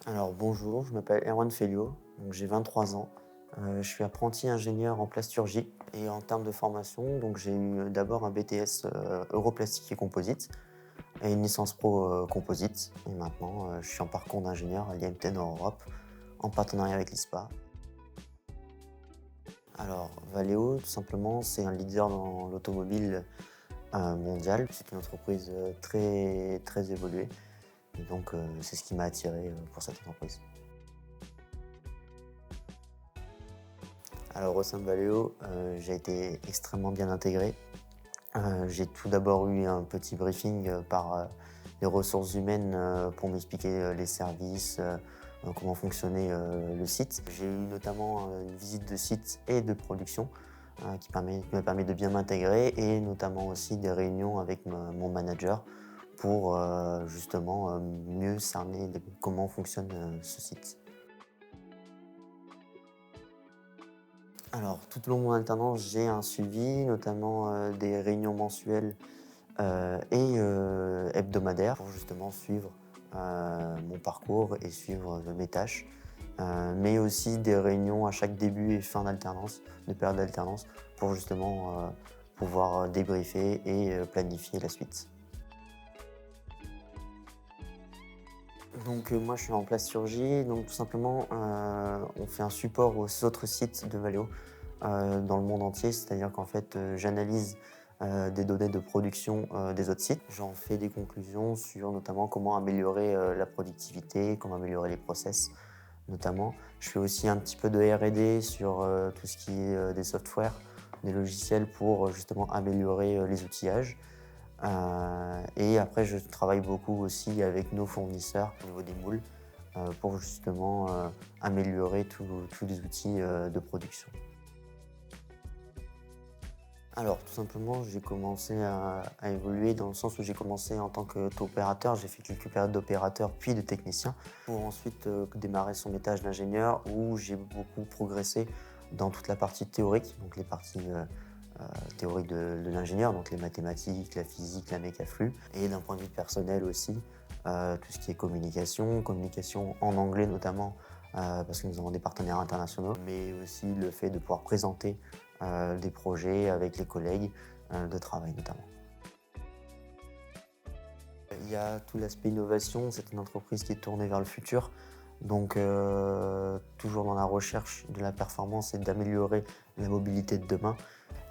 Alors bonjour, je m'appelle Erwan Felio, donc j'ai 23 ans. Je suis apprenti ingénieur en plasturgie et en termes de formation, donc j'ai eu d'abord un BTS Europlastique et Composite et une licence pro Composite. Et maintenant, je suis en parcours d'ingénieur à l'IMT en Europe en partenariat avec l'ISPA. Alors Valeo, tout simplement, c'est un leader dans l'automobile mondial. C'est une entreprise très évoluée et donc c'est ce qui m'a attiré pour cette entreprise. Alors au sein de Valeo, j'ai été extrêmement bien intégré. J'ai tout d'abord eu un petit briefing par les ressources humaines pour m'expliquer les services, comment fonctionnait le site. J'ai eu notamment une visite de site et de production qui m'a permis de bien m'intégrer et notamment aussi des réunions avec mon manager pour justement mieux cerner comment fonctionne ce site. Alors, tout au long de mon alternance, j'ai un suivi, notamment des réunions mensuelles et hebdomadaires pour justement suivre mon parcours et suivre mes tâches. Mais aussi des réunions à chaque début et fin d'alternance, de période d'alternance, pour justement pouvoir débriefer et planifier la suite. Donc moi je suis en plasturgie, donc tout simplement on fait un support aux autres sites de Valeo dans le monde entier, c'est-à-dire qu'en fait j'analyse des données de production des autres sites. J'en fais des conclusions sur notamment comment améliorer la productivité, comment améliorer les process notamment. Je fais aussi un petit peu de R&D sur tout ce qui est des softwares, des logiciels pour justement améliorer les outillages. Et après, je travaille beaucoup aussi avec nos fournisseurs au niveau des moules pour justement améliorer tous les outils de production. Alors, tout simplement, j'ai commencé à évoluer dans le sens où j'ai commencé en tant qu'opérateur. J'ai fait quelques périodes d'opérateur puis de technicien pour ensuite démarrer son étage d'ingénieur où j'ai beaucoup progressé dans toute la partie théorique, donc les parties théoriques de l'ingénieur, donc les mathématiques, la physique, la mécaflux, et d'un point de vue personnel aussi, tout ce qui est communication en anglais notamment, parce que nous avons des partenaires internationaux, mais aussi le fait de pouvoir présenter des projets avec les collègues de travail notamment. Il y a tout l'aspect innovation, c'est une entreprise qui est tournée vers le futur, donc toujours dans la recherche de la performance et d'améliorer la mobilité de demain.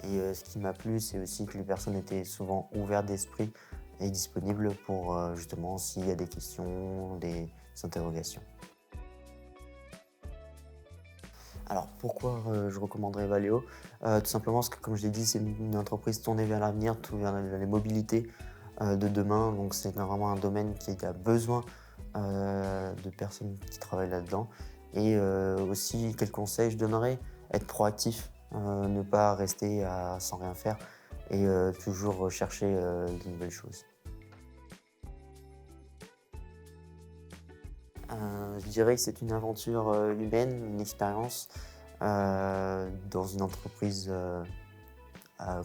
Et ce qui m'a plu, c'est aussi que les personnes étaient souvent ouvertes d'esprit et disponibles pour justement s'il y a des questions, des interrogations. Alors pourquoi je recommanderais Valeo? Tout simplement parce que comme je l'ai dit, c'est une entreprise tournée vers l'avenir, tournée vers les mobilités de demain. Donc c'est vraiment un domaine qui a besoin de personnes qui travaillent là-dedans. Et aussi, quel conseil je donnerais? Être proactif, ne pas rester sans rien faire et toujours rechercher de nouvelles choses. Je dirais que c'est une aventure humaine, une expérience dans une entreprise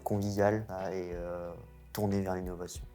conviviale et tournée vers l'innovation.